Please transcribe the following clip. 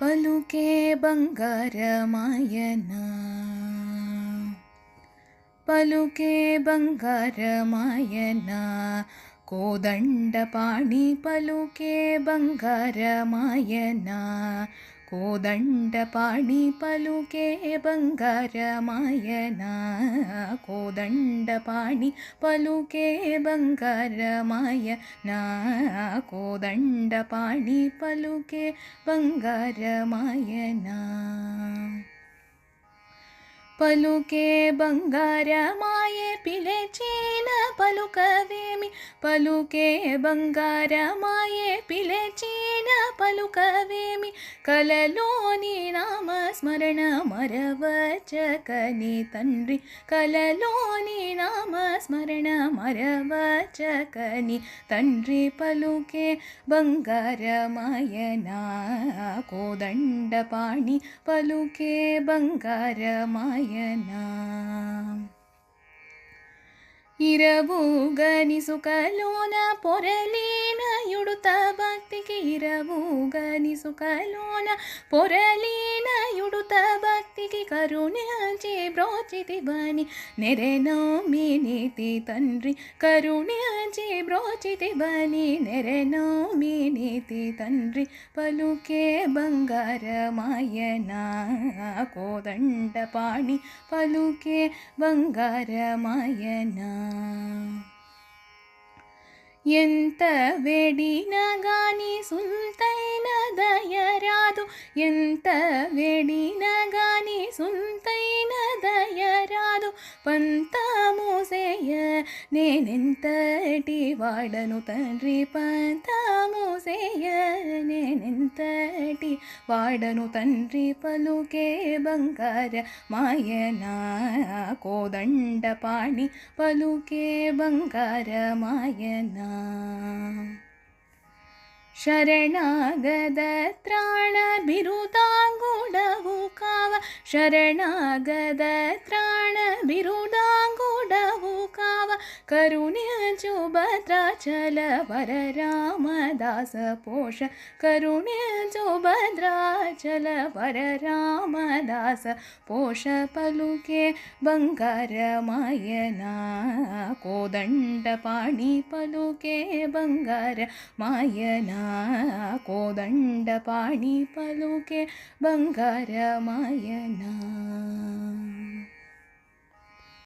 పలుకే బంగారమాయన పలుకే బంగారమాయన కోదండపాణి పలుకే బంగారమాయన కోదండపాణి పలుకే బంగారమాయన కోదండపాణి పలుకే బంగారమాయన కోదండపాణి పలుకే బంగారమాయన పలుకే బంగారమాయే పిలిచిన పలుకవేమి పలుకే బంగారమాయే పిలిచిన పలుకవేమి కలలోని నామస్మరణ మరవచకని తండ్రి కలలోని నామస్మరణ మరవచకని తండ్రి పలుకే బంగారమాయన కోదండపాణి పలుకే బంగారమాయన ఇరవుగని సుఖలోన పొరలీన యుడుత భక్తికి ఇరవుగని సుఖలోన పొరలీన యుడుత భక్తికి కరుణించి బ్రోచితివని నెరెనోమి నీతి తండ్రి కరుణించి బ్రోచితివని నెరెనోమి నీతి తండ్రి పలుకే బంగారమాయన కోదండపాణి పలుకే బంగారమాయన ఎంత వేడినా గాని సుంతైన దయరాదు ఎంత వేడినా గాని సుంతైన దయరాదు పంతమూసేయ నేనెంతటి వాడను తండ్రి పంతమూసేయ నేనెంతటి వాడను తండ్రి పలుకే బంగారమాయన కోదండపాణి పలుకే బంగారమాయన ಶರಣಾಗದ ತ್ರಾಣ ಬಿರುದಾಂಗುಡವು ಕಾವ ಶರಣಾಗದ ತ್ರಾಣ ಬಿರುದಾಂಗುಡವು ಕಾವ ಕರುಣ್ಯಂಚು ಭದ್ರಾಚಲ ವರ ರಾಮದಾಸ ಪೋಷ ಕರುಣ್ಯಂಚು ಭದ್ರಾಚಲ ವರ ರಾಮದಾಸ ಪೋಷ ಪಲುಕೆ ಬಂಗಾರಮಾಯನ ಕೋದಂಡಪಾಣಿ ಪಲುಕೆ ಬಂಗಾರಮಾಯನ ಕೋದಂಡಪಾಣಿ ಪಲುಕೆ ಬಂಗಾರಮಾಯನ